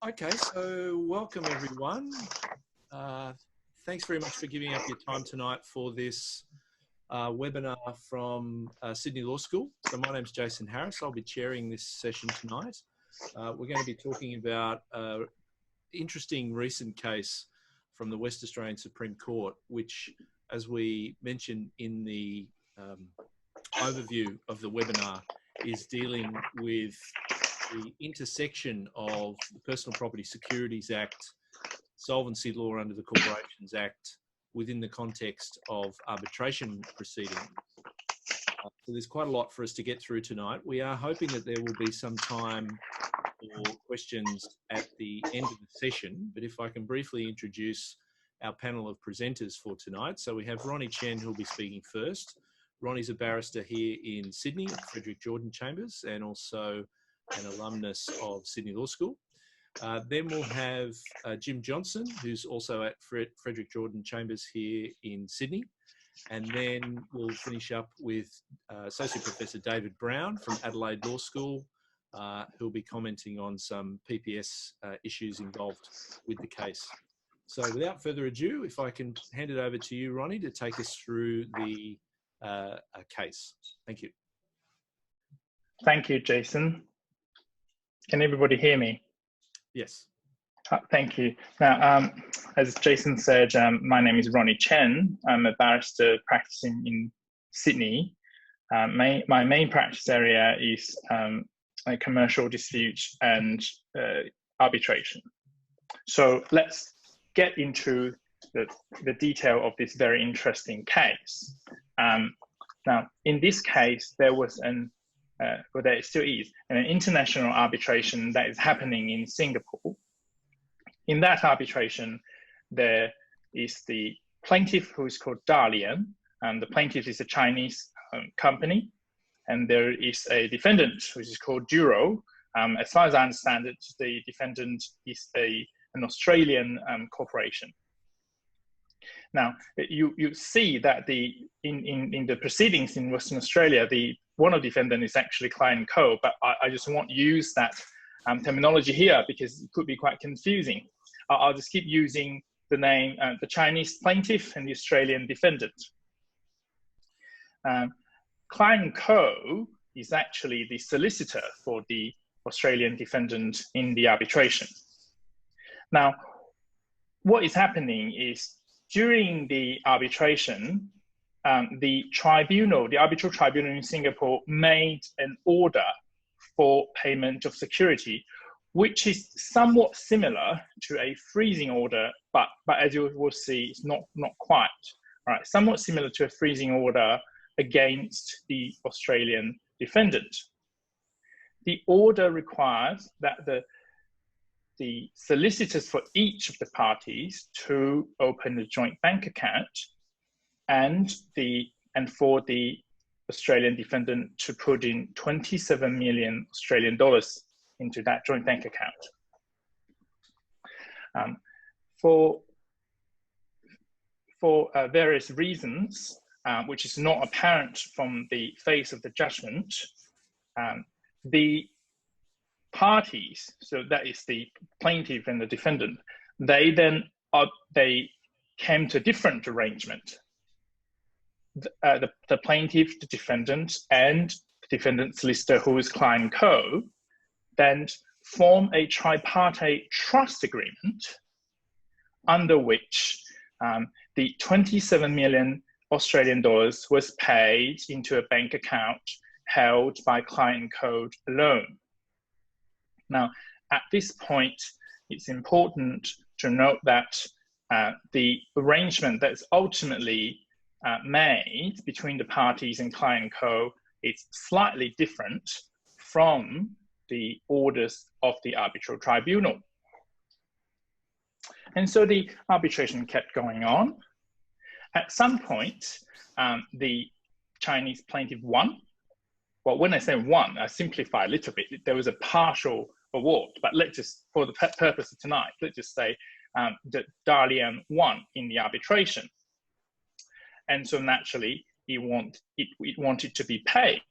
Okay, so welcome everyone. Thanks very much for giving up your time tonight for this webinar from Sydney Law School. So my name's Jason Harris. I'll be chairing this session tonight. We're going to be talking about an interesting recent case from the West Australian Supreme Court, which, as we mentioned in the overview of the webinar, is dealing with the intersection of the Personal Property Securities Act, solvency law under the Corporations Act, within the context of arbitration proceedings. So there's quite a lot for us to get through tonight. We are hoping that there will be some time for questions at the end of the session, but if I can briefly introduce our panel of presenters for tonight. So we have Ronny Chen, who'll be speaking first. Ronny's a barrister here in Sydney at Frederick Chambers, and also an alumnus of Sydney Law School. Then we'll have Jim Johnson, who's also at Frederick Chambers here in Sydney. And then we'll finish up with Associate Professor David Brown from Adelaide Law School, who'll be commenting on some PPS issues involved with the case. So without further ado, if I can hand it over to you, Ronny, to take us through the case. Thank you. Thank you, Jason. Can everybody hear me? Yes. Thank you. Now, as Jason said, my name is Ronny Chen. I'm a barrister practicing in Sydney. My main practice area is commercial disputes and arbitration. So let's get into the detail of this very interesting case. Now, in this case, there was well, there still is an international arbitration that is happening in Singapore. In that arbitration, there is the plaintiff, who is called Dalian, and the plaintiff is a Chinese company, and there is a defendant, which is called Duro. As far as I understand it, the defendant is an Australian corporation. Now, you see that in the proceedings in Western Australia, one of the defendants is actually Client Co, but I just won't use that terminology here because it could be quite confusing. I'll just keep using the name, the Chinese plaintiff and the Australian defendant. Client Co is actually the solicitor for the Australian defendant in the arbitration. Now, what is happening is during the arbitration, the arbitral tribunal in Singapore made an order for payment of security, which is somewhat similar to a freezing order, but as you will see, it's not quite. All right, somewhat similar to a freezing order against the Australian defendant. The order requires that the solicitors for each of the parties to open a joint bank account and for the Australian defendant to put in 27 million Australian dollars into that joint bank account. For various reasons, which is not apparent from the face of the judgment, the parties, so that is the plaintiff and the defendant, they came to a different arrangement. The plaintiff, the defendant, and the defendant's solicitor, who is Client Co, then form a tripartite trust agreement under which the 27 million Australian dollars was paid into a bank account held by Client Co alone. Now, at this point, it's important to note that the arrangement that's ultimately made between the parties and Client Co is slightly different from the orders of the arbitral tribunal. And so the arbitration kept going on. At some point, the Chinese plaintiff won. Well, when I say won, I simplify a little bit. There was a partial award, but let's just, for the purpose of tonight, let's just say that Dalian won in the arbitration. And so naturally, it wanted to be paid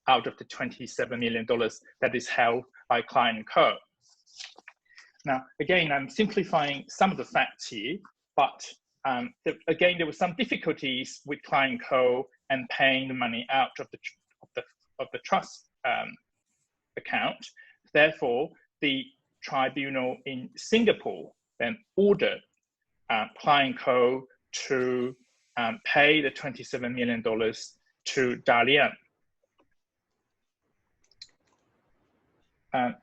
out of the $27 million that is held by Klein & Co. Now, again, I'm simplifying some of the facts here, but again, there were some difficulties with Klein & Co. and paying the money out of the trust account. Therefore, the tribunal in Singapore then ordered Klein & Co. to pay the $27 million to Dalian.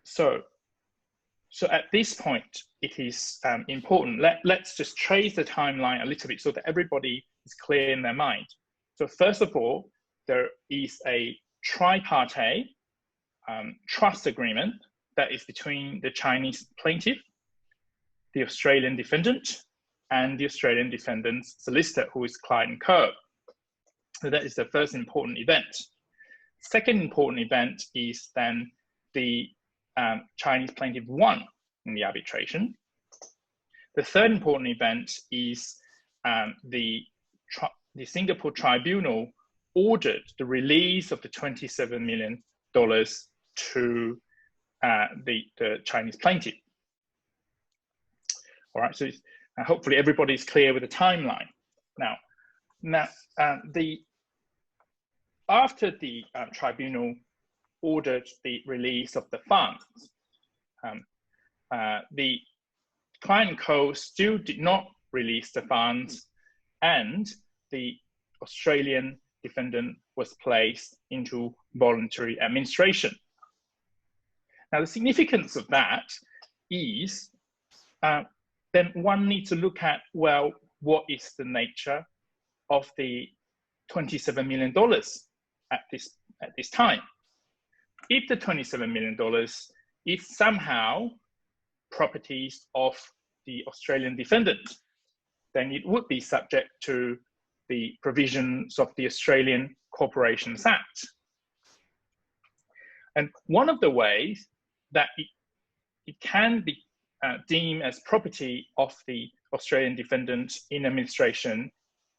So at this point, it is important. Let's just trace the timeline a little bit so that everybody is clear in their mind. So first of all, there is a tripartite trust agreement that is between the Chinese plaintiff, the Australian defendant, and the Australian defendant's solicitor, who is Klein & Co. So that is the first important event. Second important event is then the Chinese plaintiff won in the arbitration. The third important event is the Singapore tribunal ordered the release of the $27 million to the Chinese plaintiff. All right, so hopefully everybody's clear with the timeline. Now, after the tribunal ordered the release of the funds, the Klein & Co. still did not release the funds, and the Australian defendant was placed into voluntary administration. Now, the significance of that is then one needs to look at, well, what is the nature of the $27 million at this time? If the $27 million is somehow properties of the Australian defendant, then it would be subject to the provisions of the Australian Corporations Act. And one of the ways that it can be deemed as property of the Australian defendant in administration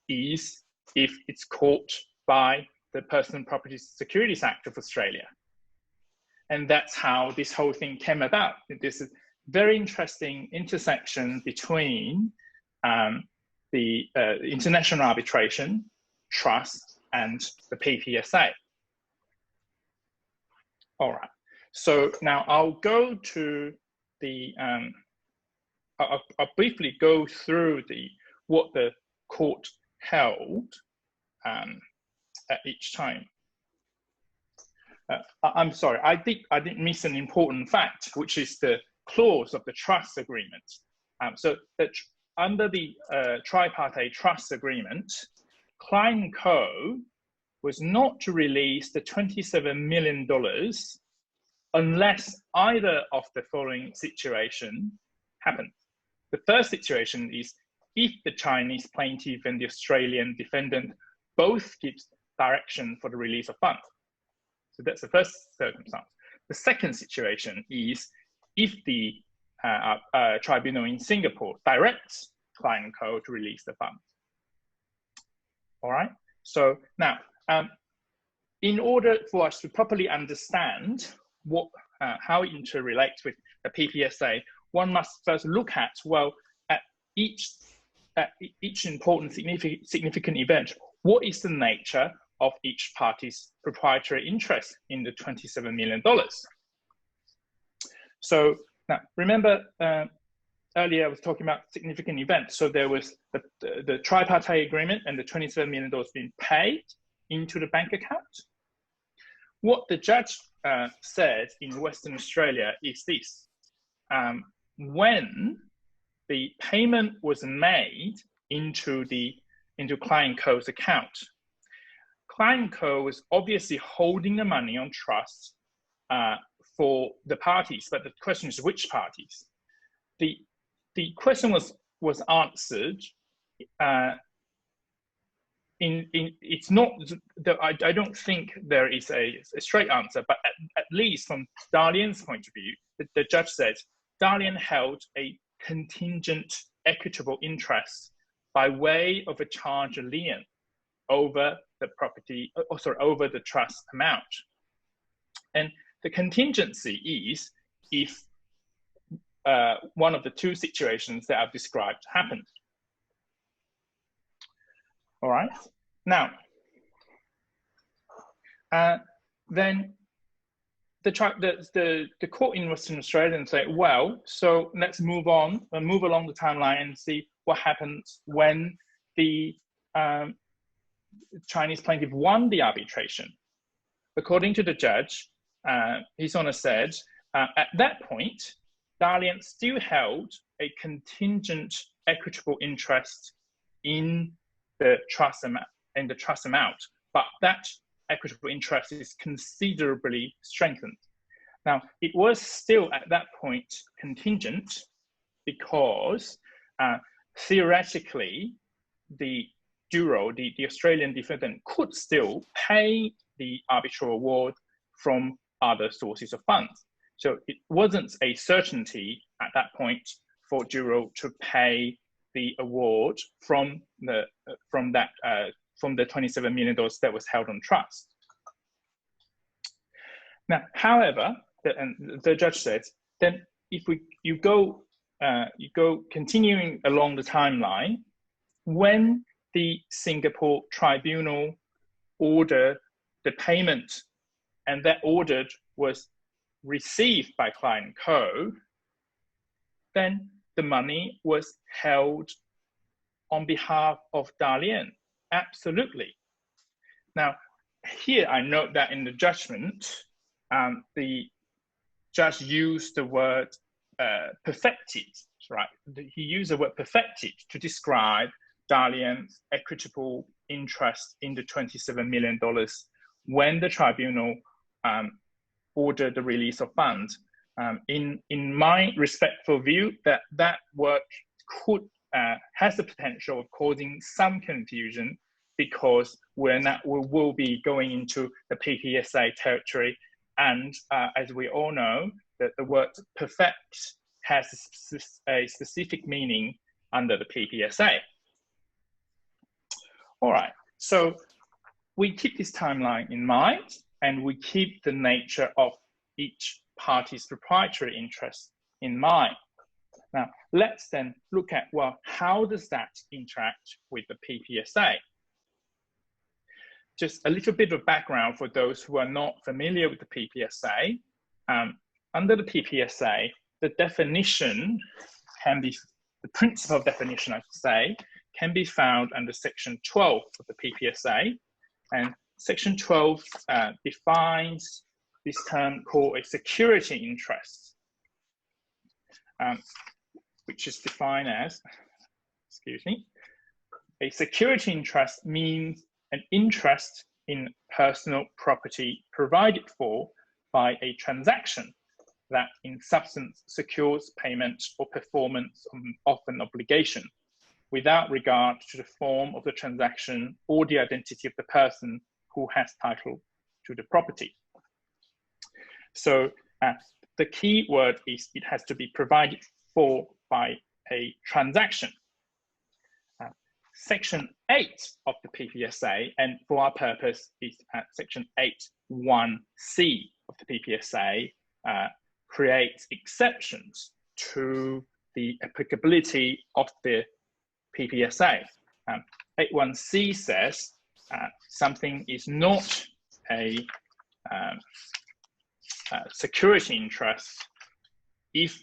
is if it's caught by the Personal Property Securities Act of Australia. And that's how this whole thing came about. This is very interesting intersection between the international arbitration, trust, and the PPSA. All right. So now I'll go to the, I'll briefly go through what the court held at each time. I'm sorry, I didn't miss an important fact, which is the clause of the trust agreement. So that under the tripartite trust agreement, Klein & Co. was not to release the $27 million unless either of the following situation happened. The first situation is if the Chinese plaintiff and the Australian defendant both give direction for the release of funds. So that's the first circumstance. The second situation is if the tribunal in Singapore directs Klein & Co. to release the funds. All right. So now, in order for us to properly understand how it interrelates with the PPSA, one must first look at, well, at each important significant event, what is the nature of each party's proprietary interest in the $27 million. So now remember earlier I was talking about significant events. So there was the tripartite agreement and the $27 million being paid into the bank account. What the judge said in Western Australia is this: when the payment was made into Klein & Co.'s account, Klein & Co. was obviously holding the money on trust for the parties, but the question is which parties? The question was answered. It's not. I don't think there is a straight answer, but at least from Dalian's point of view, the judge said Dalian held a contingent equitable interest by way of a charge lien over the property, over the trust amount. And the contingency is if one of the two situations that I've described happened. All right. Now, then the court in Western Australia and say, well, so let's move on and move along the timeline and see what happens when the Chinese plaintiff won the arbitration. According to the judge, his Honour said, at that point, Dalian still held a contingent equitable interest in the trust amount, but that equitable interest is considerably strengthened. Now, it was still at that point contingent because theoretically, the Duro, the Australian defendant, could still pay the arbitral award from other sources of funds. So it wasn't a certainty at that point for Duro to pay the award from the $27 million that was held on trust. Now, however, the judge said, then if you go continuing along the timeline, when the Singapore tribunal ordered the payment, and that order was received by Client Co., then the money was held on behalf of Dalian. Absolutely. Now, here I note that in the judgment, the judge used the word perfected, right? He used the word perfected to describe Dalian's equitable interest in the $27 million when the tribunal ordered the release of funds. In my respectful view, that word could has the potential of causing some confusion because we will be going into the PPSA territory, and as we all know, that the word perfect has a specific meaning under the PPSA. All right, so we keep this timeline in mind, and we keep the nature of each party's proprietary interest in mind. Now, let's then look at, well, how does that interact with the PPSA? Just a little bit of background for those who are not familiar with the PPSA. Under the PPSA, the definition can be, the principal definition, I should say, can be found under Section 12 of the PPSA. And Section 12 defines this term called a security interest, which is defined as, a security interest means an interest in personal property provided for by a transaction that in substance secures payment or performance of an obligation without regard to the form of the transaction or the identity of the person who has title to the property. So the key word is it has to be provided for by a transaction. Section 8 of the PPSA, and for our purpose is Section 8(1)(c) of the PPSA, creates exceptions to the applicability of the PPSA. 8(1)(c) says something is not a security interest if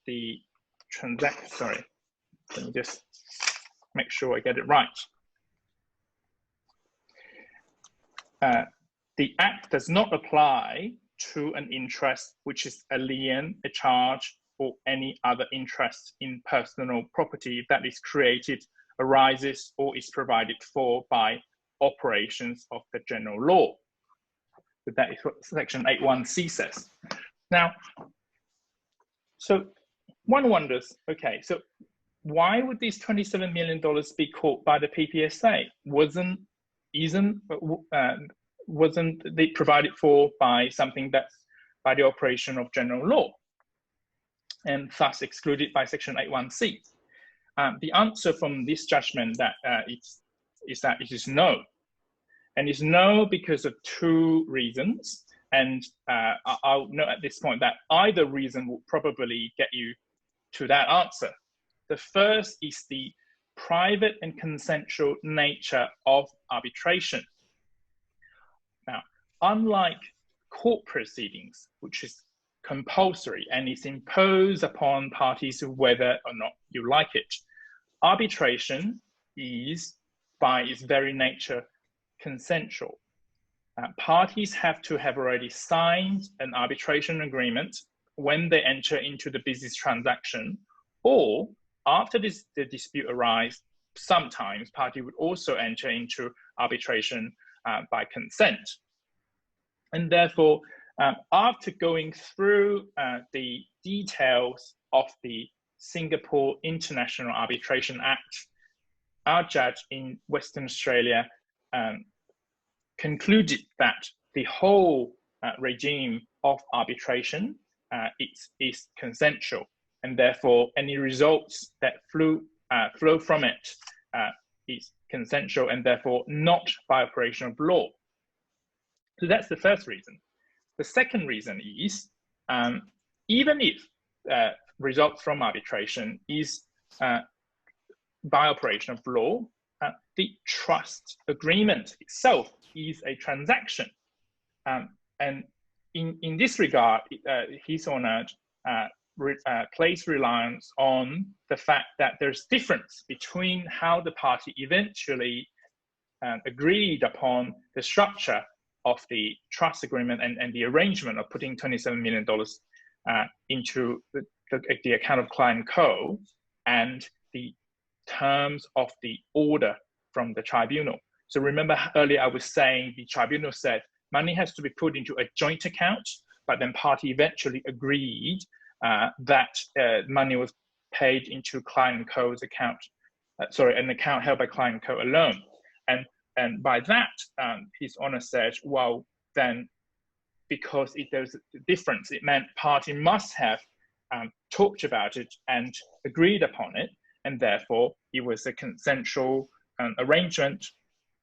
the transaction, sorry, let me just make sure I get it right. The Act does not apply to an interest which is a lien, a charge, or any other interest in personal property that is created, arises, or is provided for by operations of the general law. So that is what Section 8(1)(c) says. Now, so one wonders, okay, so why would these $27 million be caught by the PPSA? Wasn't they provided for by something that's by the operation of general law and thus excluded by Section 8(1)(c)? The answer from this judgment is that it is no. And it's no because of two reasons. And I'll note at this point that either reason will probably get you to that answer. The first is the private and consensual nature of arbitration. Now, unlike court proceedings, which is compulsory and is imposed upon parties whether or not you like it, arbitration is, by its very nature, consensual. Parties have to have already signed an arbitration agreement when they enter into the business transaction, or after the dispute arises, sometimes party would also enter into arbitration by consent. And therefore, after going through the details of the Singapore International Arbitration Act, our judge in Western Australia concluded that the whole regime of arbitration is consensual, and therefore any results that flow from it is consensual and therefore not by operation of law. So that's the first reason. The second reason is even if results from arbitration is by operation of law, the trust agreement itself is a transaction. And in this regard, His Honour place reliance on the fact that there's difference between how the party eventually agreed upon the structure of the trust agreement and the arrangement of putting $27 million into the account of client co, and the terms of the order from the tribunal. So remember earlier I was saying the tribunal said money has to be put into a joint account, but then party eventually agreed that money was paid into client co's account, an account held by client co alone. And by that, His Honour said, well, then because there's a difference, it meant party must have talked about it and agreed upon it, and therefore it was a consensual arrangement,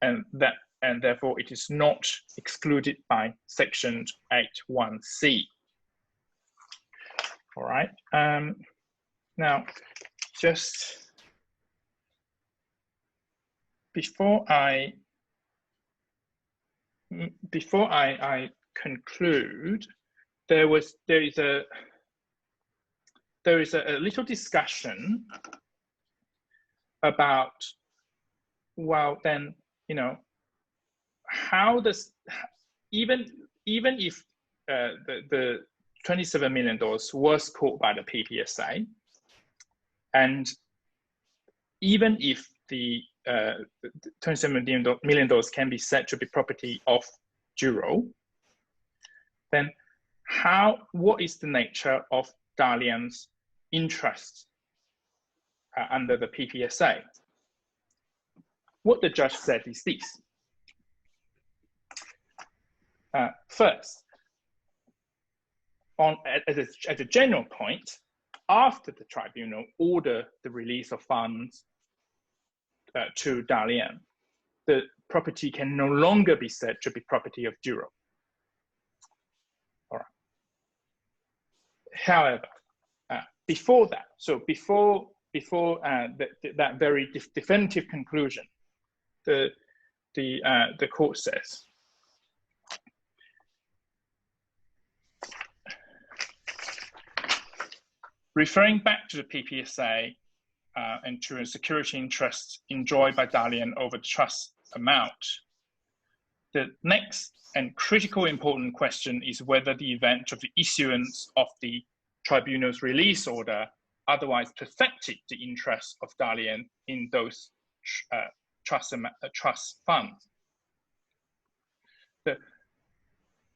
and therefore it is not excluded by Section 8(1)(c). All right. Now, just before I conclude, there is a little discussion about, well, then, you know, how does, even if the $27 million was caught by the PPSA, and even if the $27 million can be said to be property of Juro, then what is the nature of Dalian's interest under the PPSA? What the judge said is this. First, as a general point, after the tribunal ordered the release of funds to Dalian, the property can no longer be said to be property of Juro. All right. However, before that, so before that very definitive conclusion, the court says, referring back to the PPSA and to a security interest enjoyed by Dalian over the trust amount, the next and critical important question is whether the event of the issuance of the tribunal's release order otherwise perfected the interest of Dalian in those trust funds.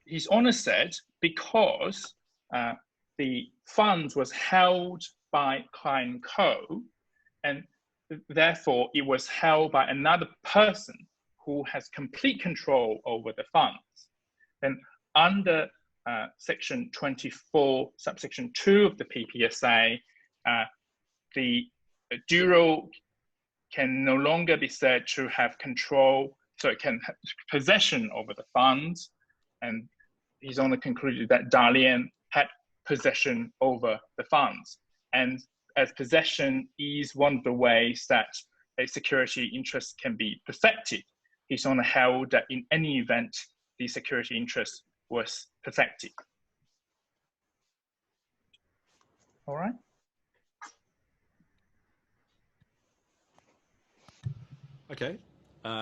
His Honour said because the funds was held by client co, and therefore it was held by another person who has complete control over the funds, then under Section 24, subsection 2 of the PPSA, the Juro can no longer be said to have control, so it can have possession over the funds, and His Honour concluded that Dalian had possession over the funds. And as possession is one of the ways that a security interest can be perfected, His Honour held that in any event, the security interest was perfected. All right. Okay.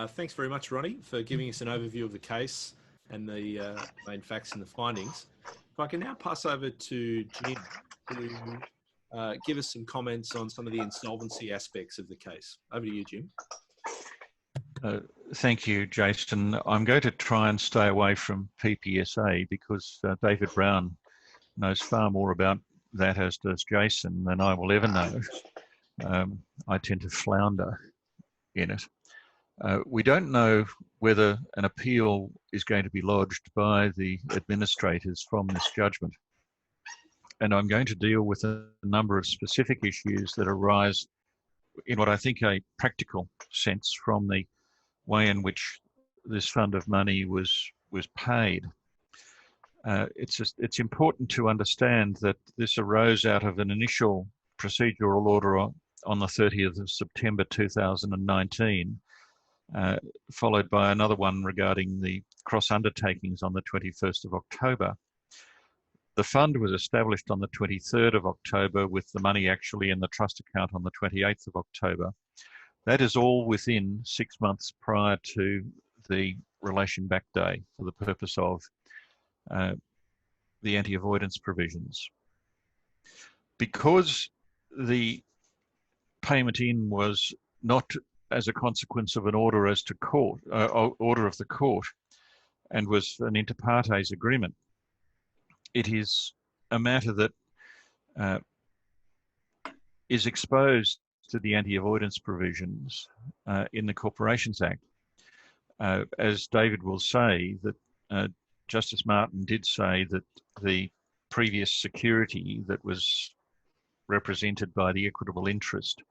Thanks very much, Ronny, for giving us an overview of the case and the main facts and the findings. If I can now pass over to Jim to give us some comments on some of the insolvency aspects of the case. Over to you, Jim. Thank you, Jason. I'm going to try and stay away from PPSA because David Brown knows far more about that, as does Jason, than I will ever know. I tend to flounder in it. We don't know whether an appeal is going to be lodged by the administrators from this judgment. And I'm going to deal with a number of specific issues that arise in what I think a practical sense from the way in which this fund of money was paid. It's important to understand that this arose out of an initial procedural order on the 30th of September 2019, followed by another one regarding the cross undertakings on the 21st of October. The fund was established on the 23rd of October with the money actually in the trust account on the 28th of October. That is all within 6 months prior to the relation back day for the purpose of the anti-avoidance provisions. Because the payment in was not as a consequence of an order as to court, order of the court, and was an inter partes agreement, it is a matter that is exposed to the anti-avoidance provisions in the Corporations Act. As David will say, that Justice Martin did say that the previous security that was represented by the equitable interest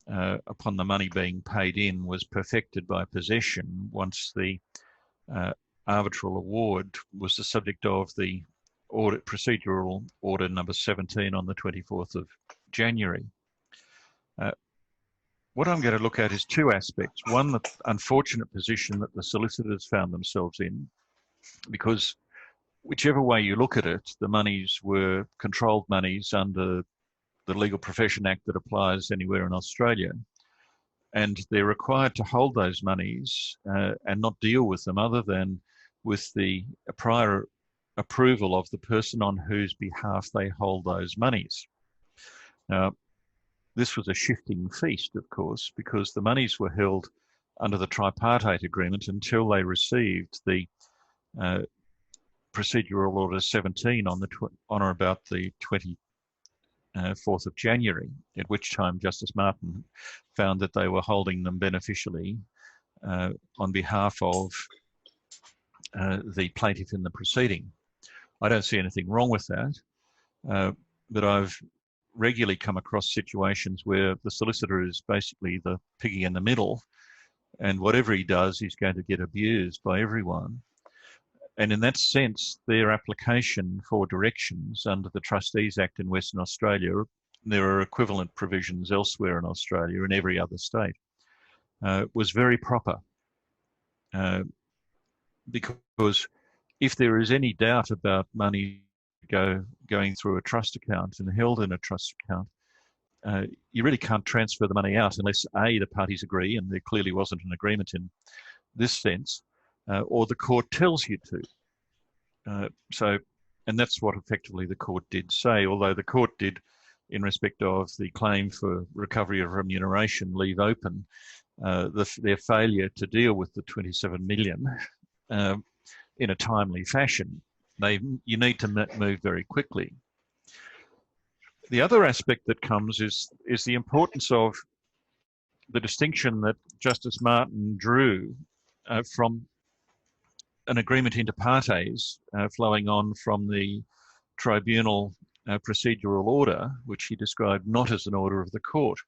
upon the money being paid in was perfected by possession once the arbitral award was the subject of the procedural order number 17 on the 24th of January. What I'm going to look at is two aspects. One, the unfortunate position that the solicitors found themselves in, because whichever way you look at it, the monies were controlled monies under the Legal Profession Act that applies anywhere in Australia. And they're required to hold those monies and not deal with them other than with the prior approval of the person on whose behalf they hold those monies. Now, this was a shifting feast, of course, because the monies were held under the tripartite agreement until they received the procedural order 17 on or about the 24th of January, at which time Justice Martin found that they were holding them beneficially on behalf of the plaintiff in the proceeding. I don't see anything wrong with that, but I've regularly come across situations where the solicitor is basically the piggy in the middle, and whatever he does, he's going to get abused by everyone. And in that sense, their application for directions under the Trustees Act in Western Australia, there are equivalent provisions elsewhere in Australia and every other state, was very proper. Because if there is any doubt about money going through a trust account and held in a trust account, you really can't transfer the money out unless A, the parties agree, and there clearly wasn't an agreement in this sense, or the court tells you to. And that's what effectively the court did say, although the court did, in respect of the claim for recovery of remuneration, leave open their failure to deal with the 27 million in a timely fashion. You need to move very quickly. The other aspect that comes is the importance of the distinction that Justice Martin drew from an agreement inter partes flowing on from the tribunal procedural order, which he described not as an order of the court.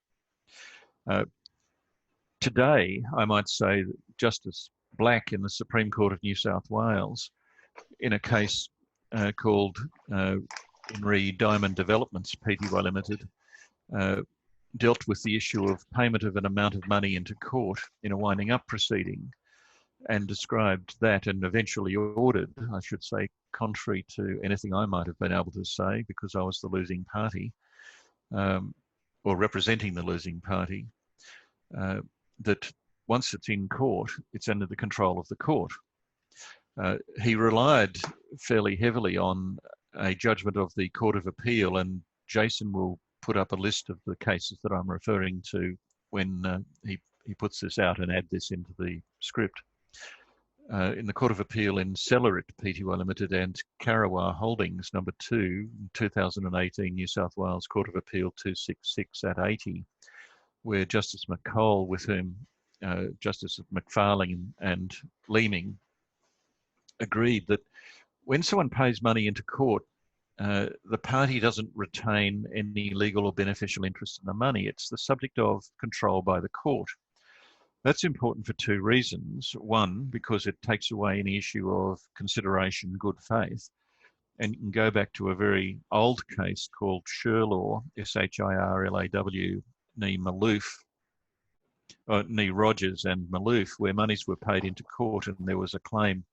Today, I might say that Justice Black in the Supreme Court of New South Wales, in a case called Re Diamond Developments Pty Limited dealt with the issue of payment of an amount of money into court in a winding up proceeding, and described that, and eventually ordered, I should say, contrary to anything I might have been able to say because I was the losing party, or representing the losing party, that once it's in court, it's under the control of the court. He relied fairly heavily on a judgment of the Court of Appeal, and Jason will put up a list of the cases that I'm referring to when he puts this out and add this into the script. In the Court of Appeal in Cellarit Pty Limited and Karawar Holdings number 2, 2018 New South Wales Court of Appeal 266 at 80, where Justice McColl, with whom Justice McFarling and Leeming agreed that when someone pays money into court, the party doesn't retain any legal or beneficial interest in the money. It's the subject of control by the court. That's important for two reasons. One, because it takes away any issue of consideration, good faith. And you can go back to a very old case called Shirlaw, S-H-I-R-L-A-W, nee Maloof, nee Rogers and Maloof, where monies were paid into court and there was a claim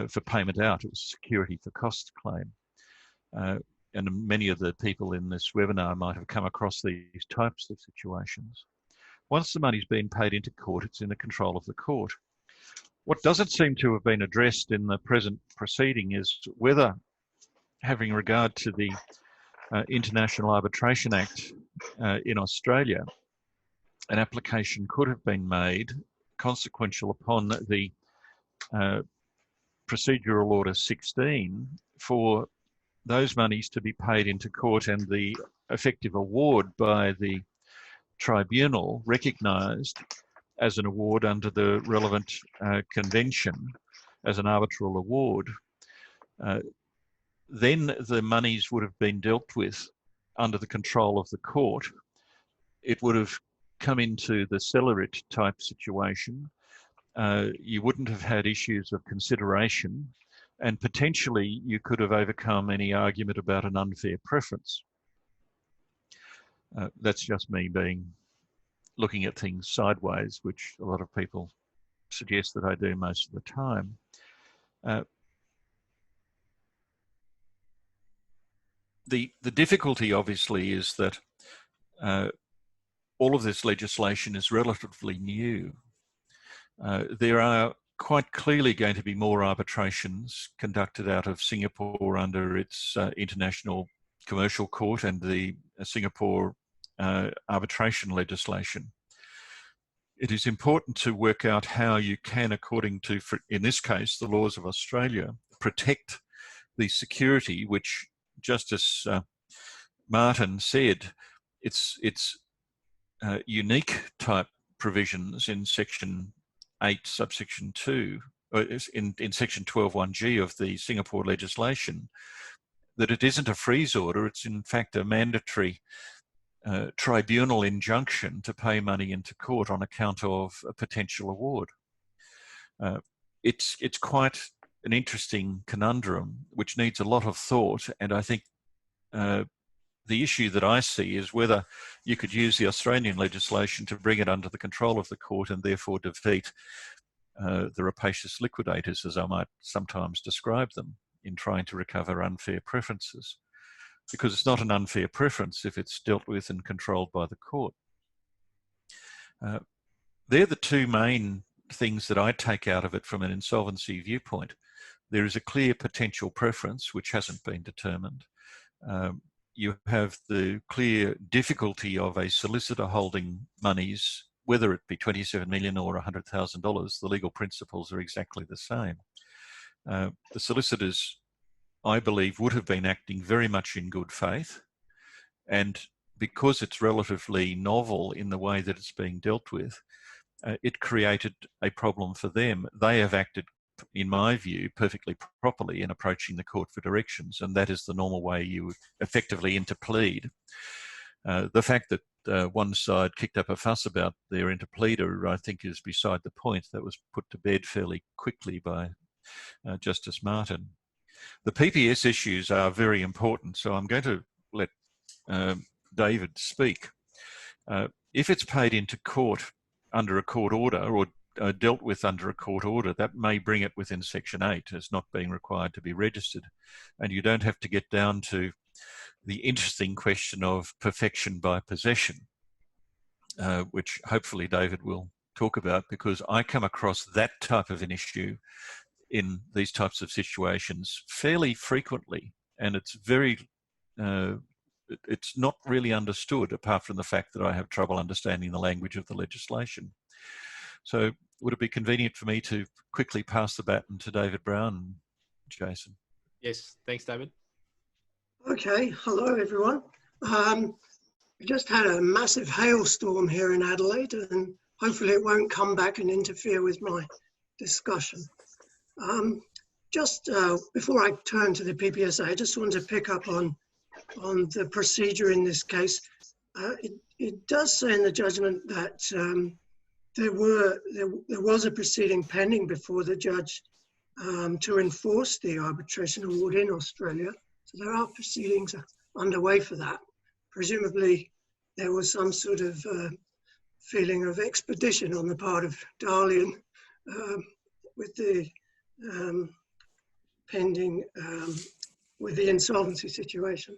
for payment out. It was a security for cost claim. And many of the people in this webinar might have come across these types of situations. Once the money's been paid into court, it's in the control of the court. What doesn't seem to have been addressed in the present proceeding is whether, having regard to the International Arbitration Act in Australia, an application could have been made consequential upon the Procedural Order 16 for those monies to be paid into court and the effective award by the tribunal recognised as an award under the relevant convention as an arbitral award. Then the monies would have been dealt with under the control of the court. It would have come into the Cellarit type situation. You wouldn't have had issues of consideration, and potentially you could have overcome any argument about an unfair preference. That's just me looking at things sideways, which a lot of people suggest that I do most of the time. The difficulty, obviously, is that all of this legislation is relatively new. There are quite clearly going to be more arbitrations conducted out of Singapore under its International Commercial Court and the Singapore arbitration legislation. It is important to work out how you can, according to, in this case, the laws of Australia, protect the security, which Justice Martin said it's unique type provisions in Section 8, subsection 2, or in Section 12(1)(g) of the Singapore legislation, that it isn't a freeze order, it's in fact a mandatory tribunal injunction to pay money into court on account of a potential award. It's quite an interesting conundrum which needs a lot of thought, and I think the issue that I see is whether you could use the Australian legislation to bring it under the control of the court and therefore defeat the rapacious liquidators, as I might sometimes describe them, in trying to recover unfair preferences. Because it's not an unfair preference if it's dealt with and controlled by the court. They're the two main things that I take out of it from an insolvency viewpoint. There is a clear potential preference which hasn't been determined. You have the clear difficulty of a solicitor holding monies, whether it be $27 million or $100,000, the legal principles are exactly the same. The solicitors, I believe, would have been acting very much in good faith, and because it's relatively novel in the way that it's being dealt with, it created a problem for them. They have acted, in my view, perfectly properly in approaching the court for directions, and that is the normal way you would effectively interplead. The fact that one side kicked up a fuss about their interpleader, I think, is beside the point. That was put to bed fairly quickly by Justice Martin. The PPS issues are very important, so I'm going to let David speak. If it's paid into court under a court order or dealt with under a court order, that may bring it within Section 8 as not being required to be registered. And you don't have to get down to the interesting question of perfection by possession, which hopefully David will talk about, because I come across that type of an issue in these types of situations fairly frequently, and it's very it's not really understood, apart from the fact that I have trouble understanding the language of the legislation. So would it be convenient for me to quickly pass the baton to David Brown, Jason? Yes, thanks, David. Okay, hello everyone. We just had a massive hailstorm here in Adelaide, and hopefully it won't come back and interfere with my discussion. Just before I turn to the PPSA, I just want to pick up on the procedure in this case. It does say in the judgment that there was a proceeding pending before the judge to enforce the arbitration award in Australia. So there are proceedings underway for that. Presumably there was some sort of feeling of expedition on the part of Dalian with the pending, with the insolvency situation.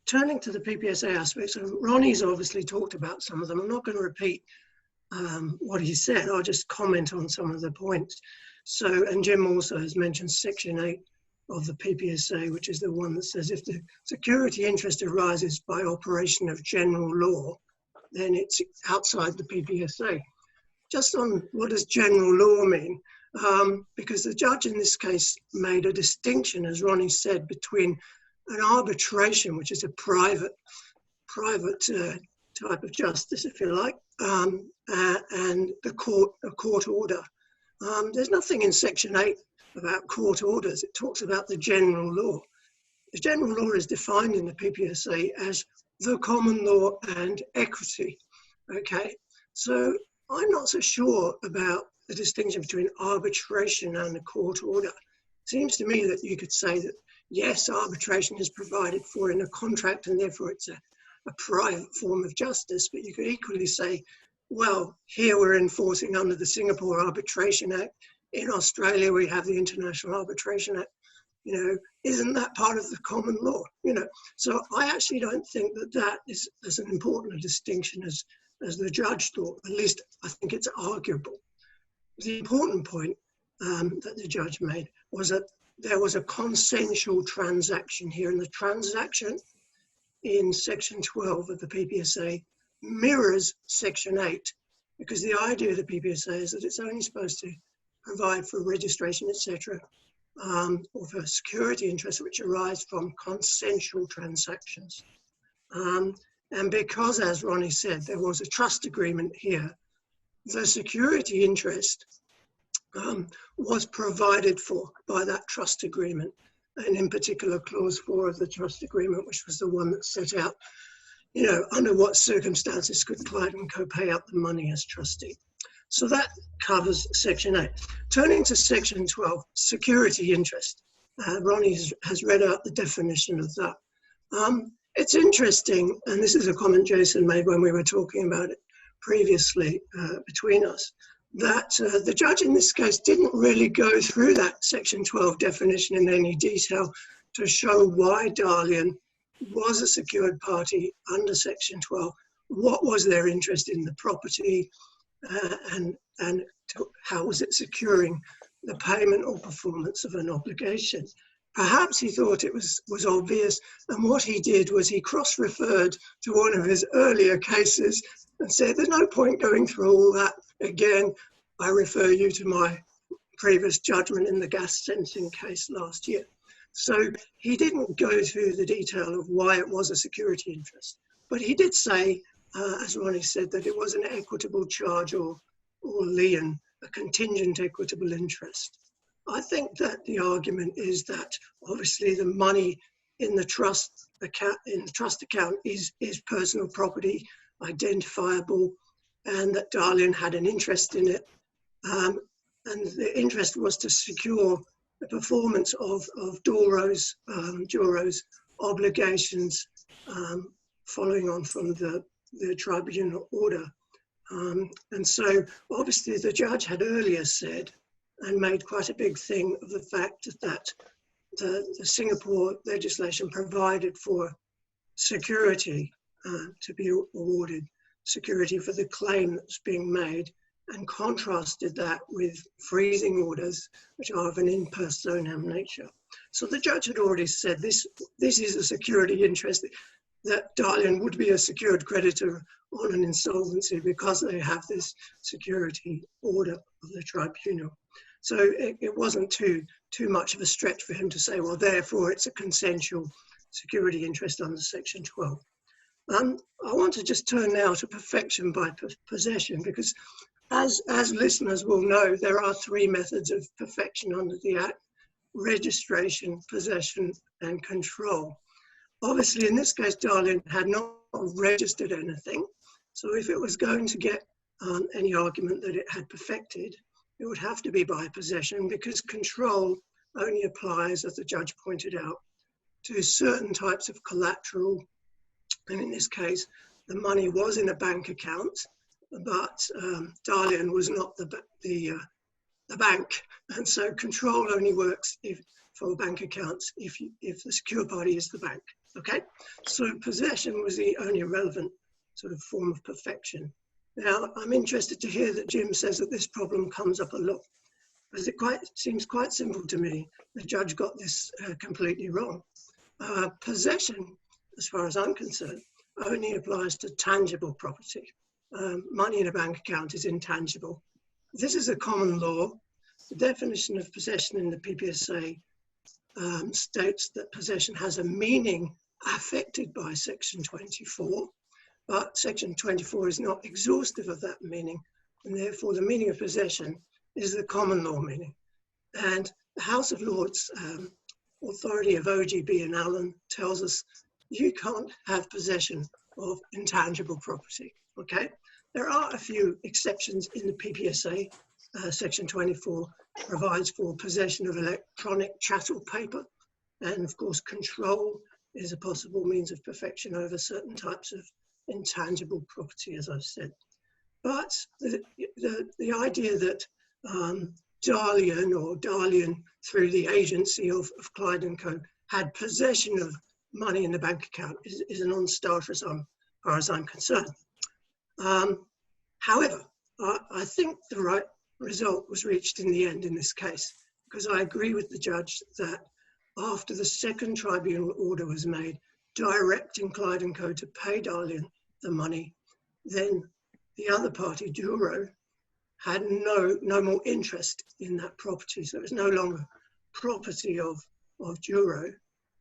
Turning to the PPSA aspects, so Ronny's obviously talked about some of them. I'm not going to repeat what he said, I'll just comment on some of the points. So, and Jim also has mentioned Section 8 of the PPSA, which is the one that says if the security interest arises by operation of general law, then it's outside the PPSA. Just on what does general law mean? Because the judge in this case made a distinction, as Ronny said, between an arbitration, which is a private type of justice, if you like, and a court order. There's nothing in Section 8 about court orders. It talks about the general law. The general law is defined in the PPSA as the common law and equity. Okay, so I'm not so sure about the distinction between arbitration and a court order. It seems to me that you could say that, yes, arbitration is provided for in a contract and therefore it's a private form of justice, but you could equally say, well, here we're enforcing under the Singapore Arbitration Act. In Australia, we have the International Arbitration Act. You know, isn't that part of the common law? You know, so I actually don't think that that is as an important a distinction as the judge thought. At least I think it's arguable. The important point that the judge made was that there was a consensual transaction here, and the transaction in Section 12 of the PPSA mirrors Section 8, because the idea of the PPSA is that it's only supposed to provide for registration, etc., or for security interests which arise from consensual transactions. And because, as Ronny said, there was a trust agreement here, the security interest was provided for by that trust agreement, and in particular clause 4 of the trust agreement, which was the one that set out, you know, under what circumstances could client and co pay out the money as trustee. So that covers Section 8. Turning to Section 12, security interest. Ronny has read out the definition of that. It's interesting, and this is a comment Jason made when we were talking about it previously between us, that the judge in this case didn't really go through that Section 12 definition in any detail to show why Dalian was a secured party under Section 12, what was their interest in the property, and how was it securing the payment or performance of an obligation. Perhaps he thought it was obvious, and what he did was he cross-referred to one of his earlier cases and said, there's no point going through all that again. I refer you to my previous judgment in the gas sensing case last year. So he didn't go through the detail of why it was a security interest, but he did say, as Ronny said, that it was an equitable charge or lien, a contingent equitable interest. I think that the argument is that obviously the money in the trust account is personal property, identifiable, and that Dalian had an interest in it. and the interest was to secure the performance of Juro's obligations following on from the tribunal order. And so obviously the judge had earlier said and made quite a big thing of the fact that the Singapore legislation provided for security to be awarded, security for the claim that's being made, and contrasted that with freezing orders, which are of an in personam nature. So the judge had already said this is a security interest, that Dalian would be a secured creditor on an insolvency because they have this security order of the tribunal. So it wasn't too much of a stretch for him to say, well, therefore it's a consensual security interest under Section 12. I want to just turn now to perfection by possession, because as listeners will know, there are three methods of perfection under the Act: registration, possession, and control. Obviously, in this case, Dalian had not registered anything. So if it was going to get any argument that it had perfected, it would have to be by possession, because control only applies, as the judge pointed out, to certain types of collateral. And in this case, the money was in a bank account, but Dalian was not the bank. And so control only works for bank accounts if the secure party is the bank. Okay, so possession was the only relevant sort of form of perfection. Now, I'm interested to hear that Jim says that this problem comes up a lot, because it seems quite simple to me. The judge got this completely wrong. Possession, as far as I'm concerned, only applies to tangible property. Money in a bank account is intangible. This is a common law. The definition of possession in the PPSA states that possession has a meaning affected by Section 24, but Section 24 is not exhaustive of that meaning, and therefore the meaning of possession is the common law meaning. And the House of Lords authority of OGB and Allen tells us you can't have possession of intangible property, okay? There are a few exceptions in the PPSA. Section 24 provides for possession of electronic chattel paper, and of course control is a possible means of perfection over certain types of intangible property, as I've said. But the idea that Dalian, through the agency of Clyde & Co, had possession of money in the bank account is a non-starter as far as I'm concerned. However, I think the right result was reached in the end in this case, because I agree with the judge that after the second tribunal order was made directing Clyde & Co to pay Dalian the money, then the other party, Juro, had no more interest in that property. So it was no longer property of Juro,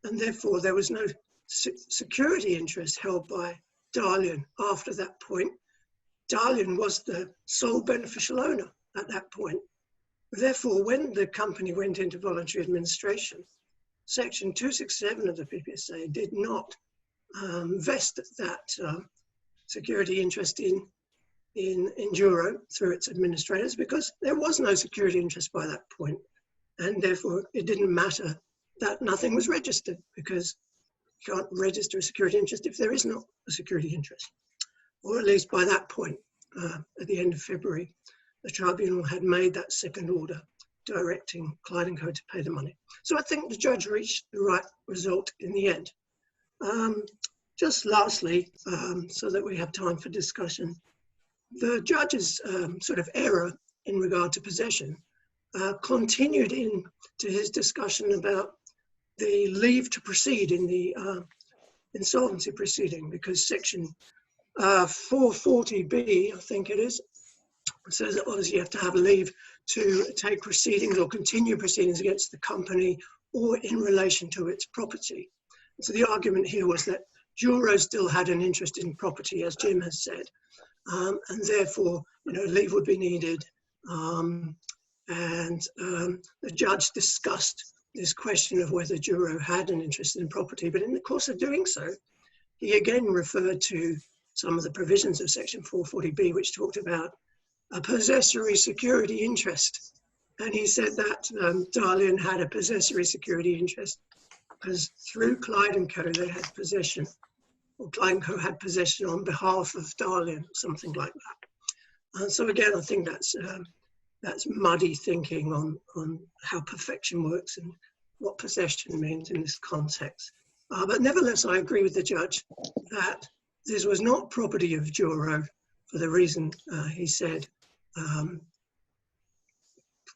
and therefore there was no security interest held by Dalian after that point. Dalian was the sole beneficial owner at that point. Therefore, when the company went into voluntary administration, Section 267 of the PPSA did not vest that security interest in Juro through its administrators, because there was no security interest by that point, and therefore it didn't matter that nothing was registered, because you can't register a security interest if there is not a security interest. Or at least by that point, at the end of February, the tribunal had made that second order directing Clyde & Co to pay the money. So I think the judge reached the right result in the end. Just lastly, so that we have time for discussion, the judge's sort of error in regard to possession continued into his discussion about the leave to proceed in the insolvency proceeding, because Section 440B, I think it is, says that obviously you have to have leave to take proceedings or continue proceedings against the company or in relation to its property. So the argument here was that Juro still had an interest in property, as Jim has said, and therefore, leave would be needed. The judge discussed this question of whether Juro had an interest in property, but in the course of doing so, he again referred to some of the provisions of Section 440B, which talked about a possessory security interest. and he said that Dalian had a possessory security interest because through Clyde & Co. they had possession, or Clyde & Co. had possession on behalf of Dalian, something like that. So again, I think that's muddy thinking on how perfection works and what possession means in this context. But nevertheless, I agree with the judge that this was not property of Juro for the reason he said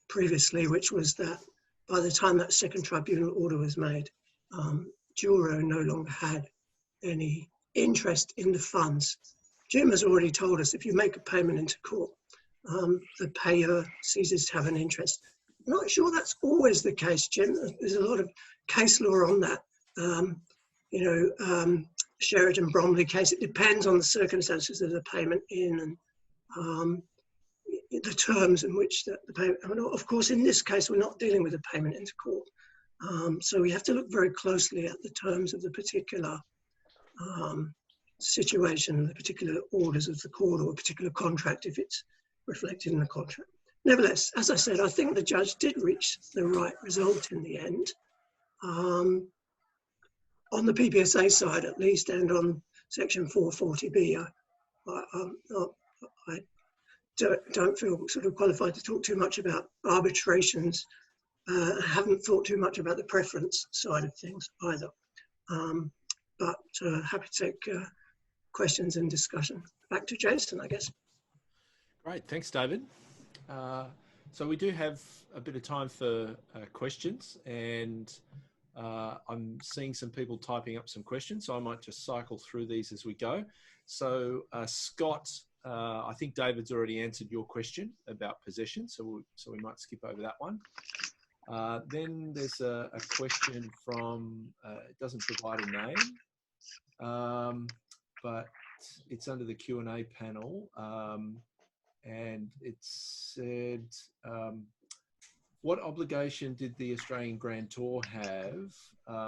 previously, which was that by the time that second tribunal order was made, Juro no longer had any interest in the funds. Jim has already told us if you make a payment into court, the payer ceases to have an interest. I'm not sure that's always the case, Jim. There's a lot of case law on that. Sheridan Bromley case, it depends on the circumstances of the payment in and the terms in which the payment, I mean, of course, in this case, we're not dealing with a payment into court. So we have to look very closely at the terms of the particular situation, the particular orders of the court or a particular contract if it's reflected in the contract. Nevertheless, as I said, I think the judge did reach the right result in the end. On the PPSA side, at least, and on Section 440B, I don't feel sort of qualified to talk too much about arbitrations. I haven't thought too much about the preference side of things either. But happy to take questions and discussion. Back to Jason, I guess. Great, thanks, David. So we do have a bit of time for questions, and I'm seeing some people typing up some questions, so I might just cycle through these as we go. So Scott, I think David's already answered your question about possession, so we might skip over that one. Then there's a question from, it doesn't provide a name, but it's under the Q&A panel, and it said, what obligation did the Australian grantor have?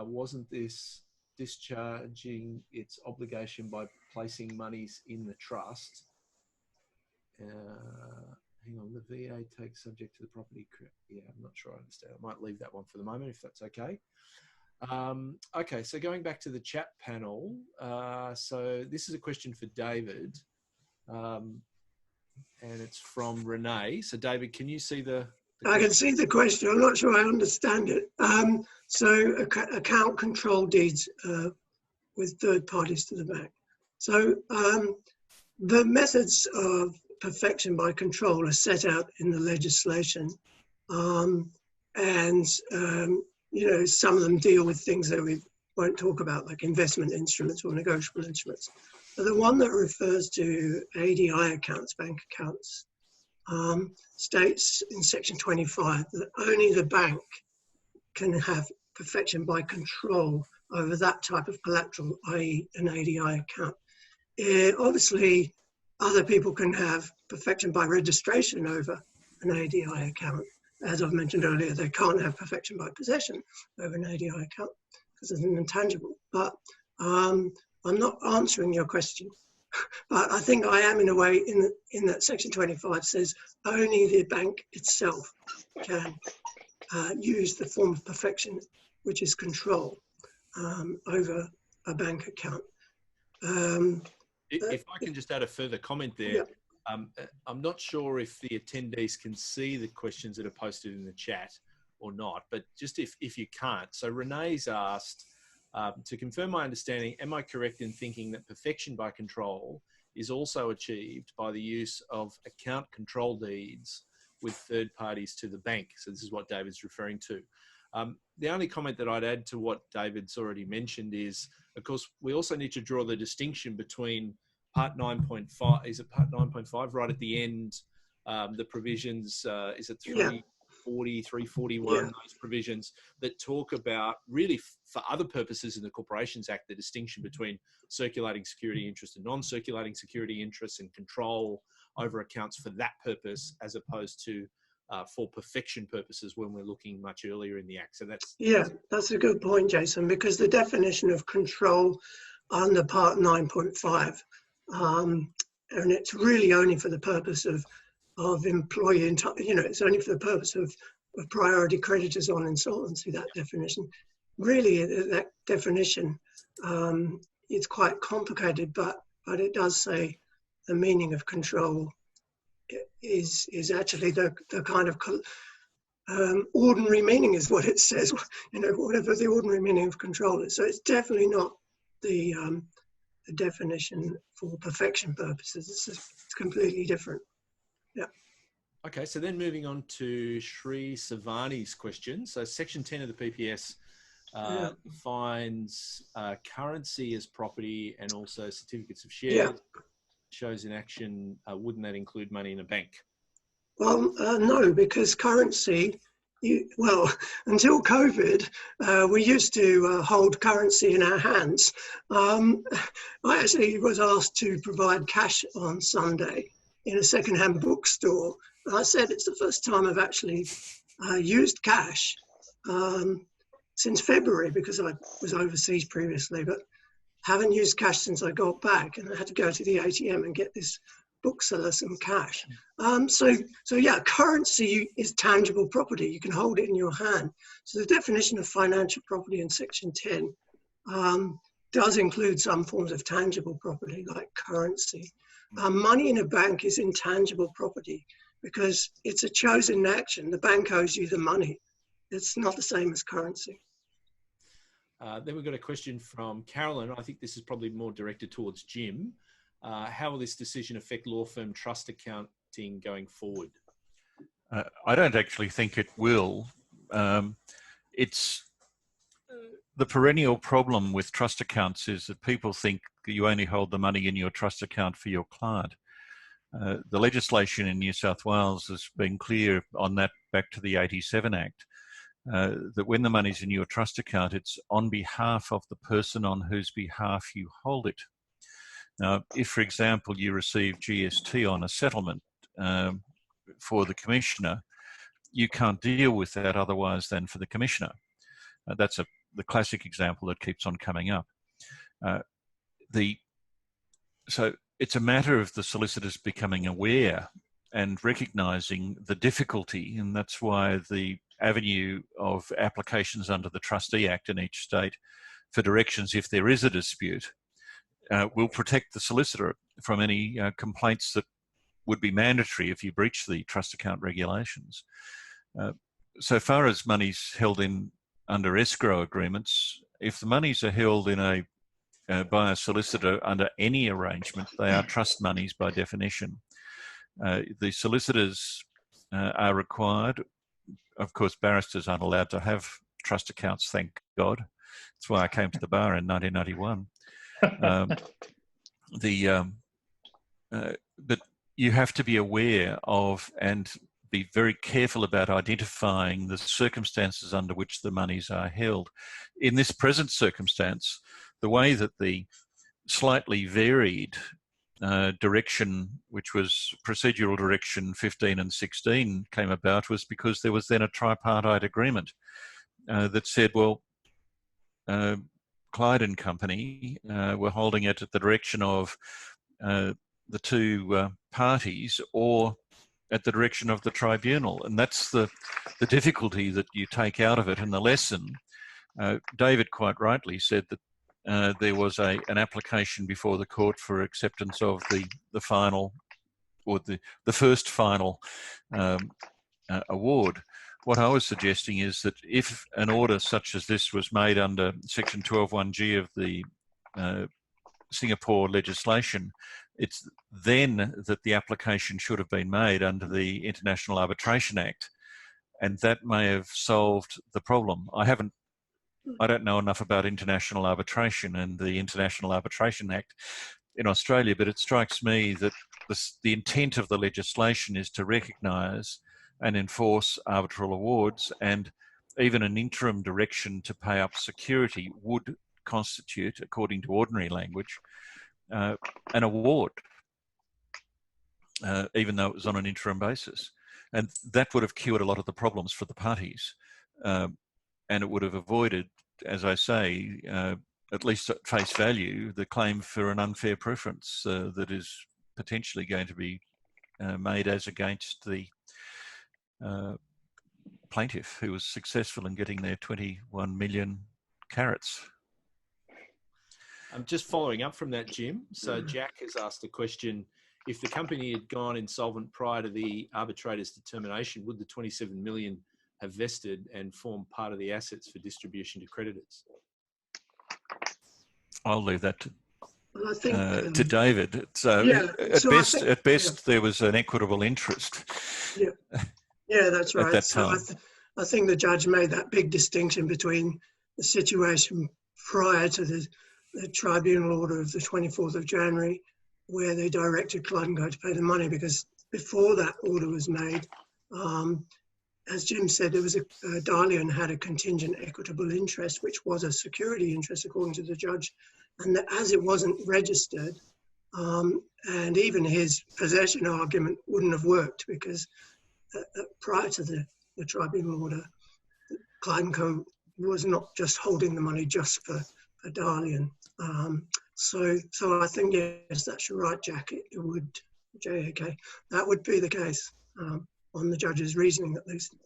Wasn't this discharging its obligation by placing monies in the trust? Hang on, the VA takes subject to the property. Yeah, I'm not sure I understand. I might leave that one for the moment if that's okay. Okay, so going back to the chat panel. So this is a question for David. And it's from Renee. So David, can you see the I can see the question. I'm not sure I understand it. So account control deeds with third parties to the bank. So the methods of perfection by control are set out in the legislation. You know, some of them deal with things that we won't talk about, like investment instruments or negotiable instruments. But the one that refers to ADI accounts, bank accounts, states in Section 25 that only the bank can have perfection by control over that type of collateral, i.e. an ADI account. Obviously, other people can have perfection by registration over an ADI account. As I've mentioned earlier, they can't have perfection by possession over an ADI account because it's an intangible. But I'm not answering your question. But I think I am in a way in that Section 25 says only the bank itself can use the form of perfection, which is control over a bank account. If I can just add a further comment there. Yeah. I'm not sure if the attendees can see the questions that are posted in the chat or not, but just if you can't. So Renee's asked, to confirm my understanding, am I correct in thinking that perfection by control is also achieved by the use of account control deeds with third parties to the bank? So this is what David's referring to. The only comment that I'd add to what David's already mentioned is, of course, we also need to draw the distinction between Part 9.5, is it Part 9.5 right at the end, the provisions, is it 340, 341, those provisions that talk about really for other purposes in the Corporations Act, the distinction between circulating security interest and non-circulating security interests and control over accounts for that purpose as opposed to for perfection purposes when we're looking much earlier in the Act. So that's a good point, Jason, because the definition of control under Part 9.5, and it's really only for the purpose of of employee, it's only for the purpose of priority creditors on insolvency, that definition. Really, that definition, it's quite complicated, but it does say the meaning of control is actually the kind of ordinary meaning is what it says, whatever the ordinary meaning of control is. So it's definitely not the definition for perfection purposes. It's completely different. Yeah. Okay, so then moving on to Sri Savani's question. So Section 10 of the PPS finds currency as property and also certificates of share. Yeah. Shows in action, wouldn't that include money in a bank? Well, no, because currency, until COVID, we used to hold currency in our hands. I actually was asked to provide cash on Sunday in a second-hand bookstore. I said it's the first time I've actually used cash since February, because I was overseas previously, but haven't used cash since I got back, and I had to go to the ATM and get this bookseller some cash. So yeah, currency is tangible property. You can hold it in your hand. So the definition of financial property in Section 10 does include some forms of tangible property like currency. Money in a bank is intangible property because it's a chosen action. The bank owes you the money. It's not the same as currency. Then we've got a question from Carolyn. I think this is probably more directed towards Jim. How will this decision affect law firm trust accounting going forward? I don't actually think it will. It's the perennial problem with trust accounts is that people think that you only hold the money in your trust account for your client. The legislation in New South Wales has been clear on that back to the 87 Act. That when the money's in your trust account, it's on behalf of the person on whose behalf you hold it. Now, if, for example, you receive GST on a settlement for the Commissioner, you can't deal with that otherwise than for the Commissioner. That's the classic example that keeps on coming up. So it's a matter of the solicitors becoming aware and recognising the difficulty, and that's why the avenue of applications under the Trustee Act in each state for directions if there is a dispute will protect the solicitor from any complaints that would be mandatory if you breach the trust account regulations. So far as monies held in under escrow agreements, if the monies are held in by a solicitor under any arrangement, they are trust monies by definition. The solicitors are required. Of course, barristers aren't allowed to have trust accounts, thank God. That's why I came to the bar in 1991. But you have to be aware of and be very careful about identifying the circumstances under which the monies are held. In this present circumstance, the way that the slightly varied direction, which was procedural direction 15 and 16 came about, was because there was then a tripartite agreement that said, well, Clyde and Company were holding it at the direction of the two parties or at the direction of the tribunal. And that's the difficulty that you take out of it. And the lesson, David quite rightly said that there was an application before the court for acceptance of the final, or the first final award. What I was suggesting is that if an order such as this was made under Section 12(1)(g) of the Singapore legislation, it's then that the application should have been made under the International Arbitration Act, and that may have solved the problem. I don't know enough about international arbitration and the International Arbitration Act in Australia, but it strikes me that the intent of the legislation is to recognise and enforce arbitral awards, and even an interim direction to pay up security would constitute, according to ordinary language, an award, even though it was on an interim basis. And that would have cured a lot of the problems for the parties. And it would have avoided, as I say, at least at face value, the claim for an unfair preference that is potentially going to be made as against the plaintiff, who was successful in getting their 21 million carats. I'm just following up from that, Jim. So Jack has asked a question. If the company had gone insolvent prior to the arbitrator's determination, would the 27 million have vested and formed part of the assets for distribution to creditors? I'll leave that to, Well, I think, to David. So, yeah, at best, there was an equitable interest. Yeah, that's right. At that so time. I think the judge made that big distinction between the situation prior to the tribunal order of the 24th of January, where they directed Clyde & Co to pay the money, because before that order was made, as Jim said, there was Dalian had a contingent equitable interest, which was a security interest according to the judge, and that as it wasn't registered, and even his possession argument wouldn't have worked, because prior to the tribunal order, Clyde & Co was not just holding the money just for Dalian. So I think, yes, that's right, Jack. It would, JAK, that would be the case on the judge's reasoning, at least.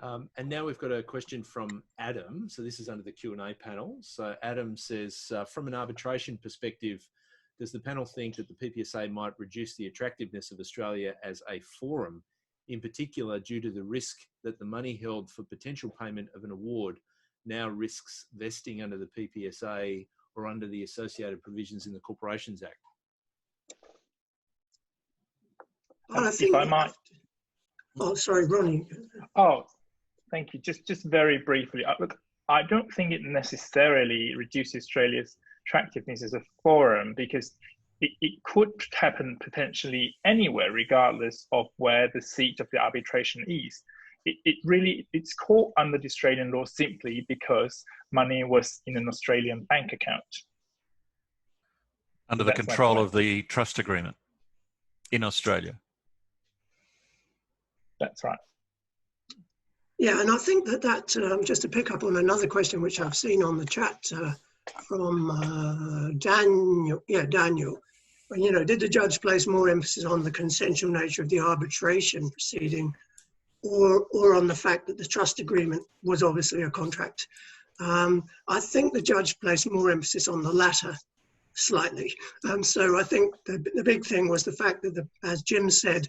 And now we've got a question from Adam. So this is under the Q&A panel. So Adam says, from an arbitration perspective, does the panel think that the PPSA might reduce the attractiveness of Australia as a forum, in particular due to the risk that the money held for potential payment of an award now risks vesting under the PPSA or under the associated provisions in the Corporations Act? If I might. Oh, sorry, Ronny. Oh, thank you. Just very briefly. Look, I don't think it necessarily reduces Australia's attractiveness as a forum, because it could happen potentially anywhere, regardless of where the seat of the arbitration is. It's caught under the Australian law simply because money was in an Australian bank account. Under the control of the trust agreement in Australia. That's right. Yeah, and I think that just to pick up on another question which I've seen on the chat from Daniel. Yeah, Daniel. Did the judge place more emphasis on the consensual nature of the arbitration proceeding, or on the fact that the trust agreement was obviously a contract? I think the judge placed more emphasis on the latter, slightly. So I think the big thing was the fact that, as Jim said,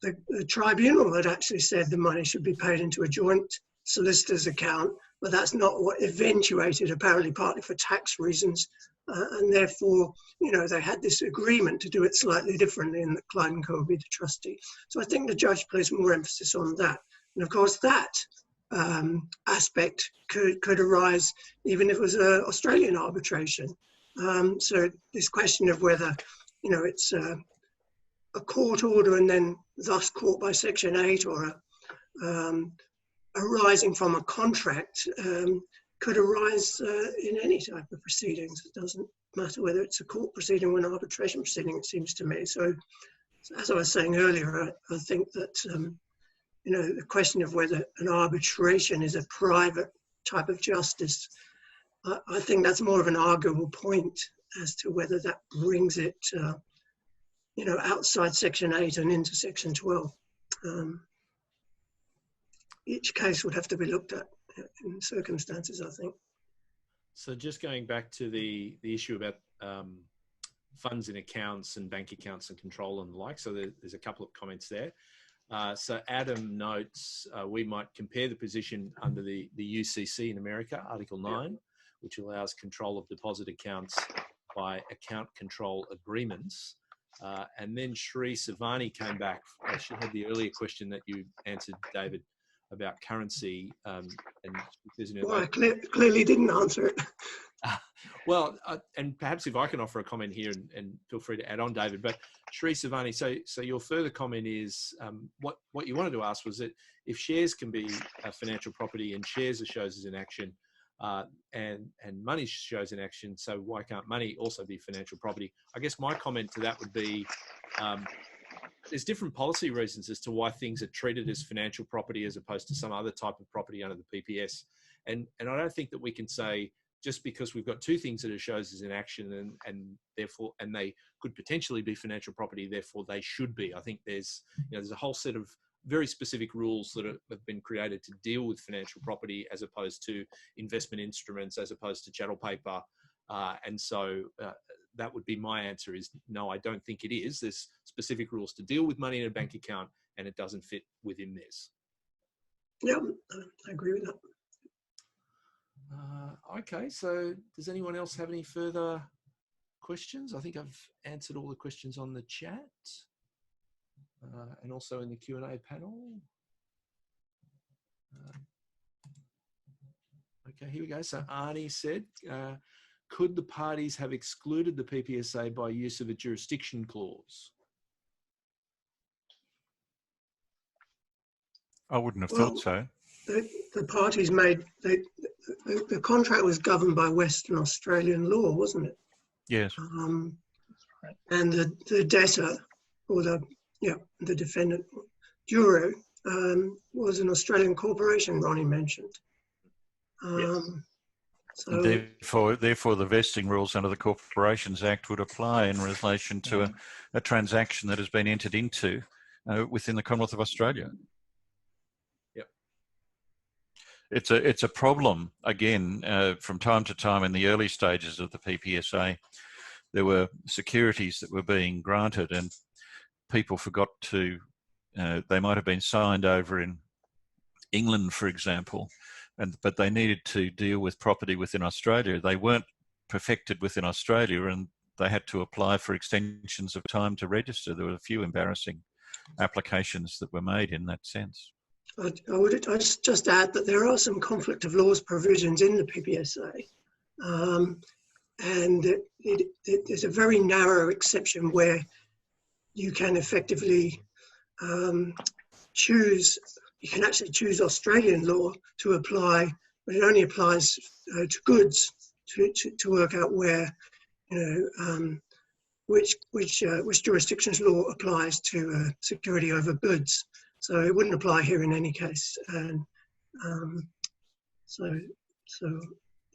the tribunal had actually said the money should be paid into a joint solicitor's account, but that's not what eventuated, apparently partly for tax reasons. And therefore, they had this agreement to do it slightly differently, and that Clyde & Co would be the trustee. So I think the judge placed more emphasis on that. And of course, that aspect could arise even if it was an Australian arbitration. So this question of whether, it's a court order and then thus caught by Section 8, or arising from a contract, could arise in any type of proceedings. It doesn't matter whether it's a court proceeding or an arbitration proceeding, it seems to me. So as I was saying earlier, I think that, the question of whether an arbitration is a private type of justice, I think that's more of an arguable point as to whether that brings it, outside Section 8 and into Section 12. Each case would have to be looked at in circumstances, I think. So just going back to the issue about funds in accounts and bank accounts and control and the like, so there's a couple of comments there. So Adam notes we might compare the position under the UCC in America, Article 9, which allows control of deposit accounts by account control agreements. And then Sri Savani came back. She had the earlier question that you answered, David, about currency. And I clearly didn't answer it. And perhaps if I can offer a comment here, and feel free to add on, David. But Sri Savani, so your further comment is what you wanted to ask was that if shares can be a financial property and shares are shows as an action, and money shows in action, so why can't money also be financial property? I guess my comment to that would be there's different policy reasons as to why things are treated as financial property as opposed to some other type of property under the PPS. And I don't think that we can say just because we've got two things that it shows as in action and therefore, and they could potentially be financial property, therefore they should be. I think there's a whole set of very specific rules that have been created to deal with financial property as opposed to investment instruments, as opposed to chattel paper. And so that would be my answer is no, I don't think it is. There's specific rules to deal with money in a bank account and it doesn't fit within this. Yeah, I agree with that. Okay, so does anyone else have any further questions? I think I've answered all the questions on the chat and also in the Q&A panel. Okay, here we go. So Arnie said, could the parties have excluded the PPSA by use of a jurisdiction clause? I wouldn't have thought so. The parties made, the contract was governed by Western Australian law, wasn't it? Yes. And the debtor, or the defendant, Duro, was an Australian corporation, Ronny mentioned. Yes. So Therefore, the vesting rules under the Corporations Act would apply in relation to a transaction that has been entered into within the Commonwealth of Australia. Yep. It's a problem, again, from time to time in the early stages of the PPSA. There were securities that were being granted and people forgot to, they might have been signed over in England, for example, but they needed to deal with property within Australia. They weren't perfected within Australia and they had to apply for extensions of time to register. There were a few embarrassing applications that were made in that sense. I would just add that there are some conflict of laws provisions in the PPSA, and there's a very narrow exception where you can effectively you can actually choose Australian law to apply, but it only applies to goods to work out where, which jurisdiction's law applies to security over goods. So it wouldn't apply here in any case, and so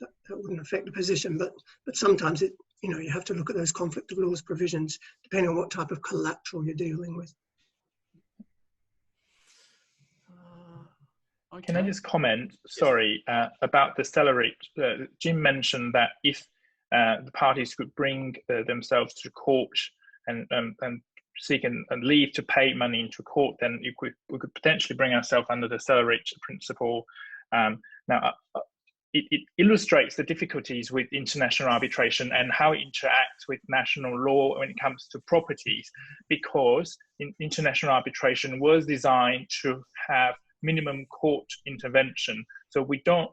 that wouldn't affect the position. But sometimes you have to look at those conflict of laws provisions depending on what type of collateral you're dealing with. Okay. Can I just comment, sorry, about the salary? Jim mentioned that if the parties could bring themselves to court and seek and leave to pay money into court, then we could potentially bring ourselves under the salary principle. Now, it illustrates the difficulties with international arbitration and how it interacts with national law when it comes to properties, because international arbitration was designed to have minimum court intervention. So we don't,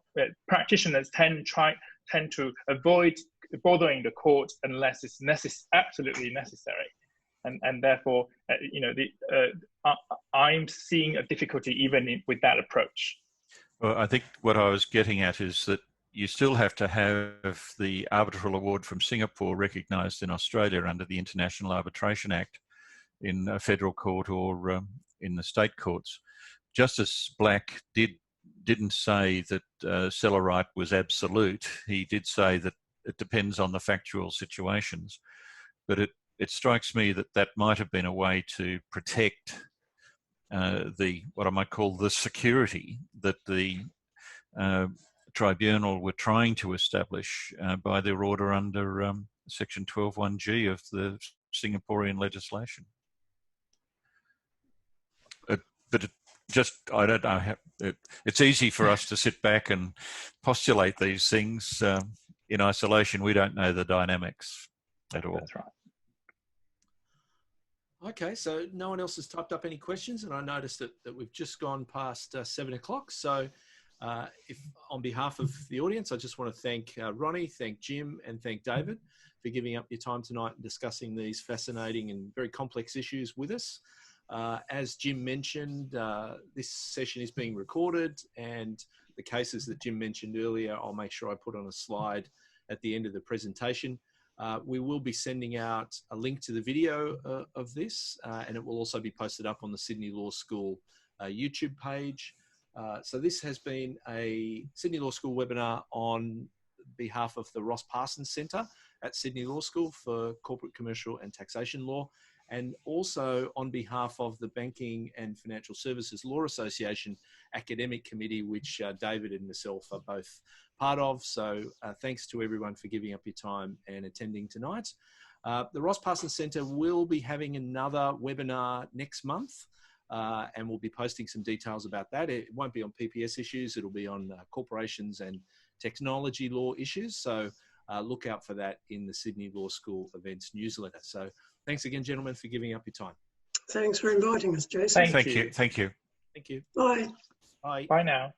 practitioners tend to avoid bothering the court unless it's absolutely necessary. And therefore, I'm seeing a difficulty even with that approach. Well, I think what I was getting at is that you still have to have the arbitral award from Singapore recognised in Australia under the International Arbitration Act in a federal court or in the state courts. Justice Black didn't say that seller right was absolute. He did say that it depends on the factual situations, but it strikes me that might have been a way to protect what I might call the security that the tribunal were trying to establish by their order under Section 12(1)(g) of the Singaporean legislation. But I don't know. It's easy for us to sit back and postulate these things in isolation. We don't know the dynamics at all. That's right. Okay, so no one else has typed up any questions, and I noticed that we've just gone past 7 o'clock. So if on behalf of the audience, I just want to thank Ronny, thank Jim, and thank David for giving up your time tonight and discussing these fascinating and very complex issues with us. As Jim mentioned, this session is being recorded, and the cases that Jim mentioned earlier, I'll make sure I put on a slide at the end of the presentation. We will be sending out a link to the video of this, and it will also be posted up on the Sydney Law School YouTube page. So this has been a Sydney Law School webinar on behalf of the Ross Parsons Centre at Sydney Law School for Corporate, Commercial and Taxation Law, and also on behalf of the Banking and Financial Services Law Association Academic Committee, which David and myself are both part of. So thanks to everyone for giving up your time and attending tonight. The Ross Parsons Centre will be having another webinar next month, and we'll be posting some details about that. It won't be on PPS issues, it'll be on corporations and technology law issues. So look out for that in the Sydney Law School events newsletter. So thanks again, gentlemen, for giving up your time. Thanks for inviting us, Jason. Thank you. Thank you. Thank you. Bye. Bye. Bye now.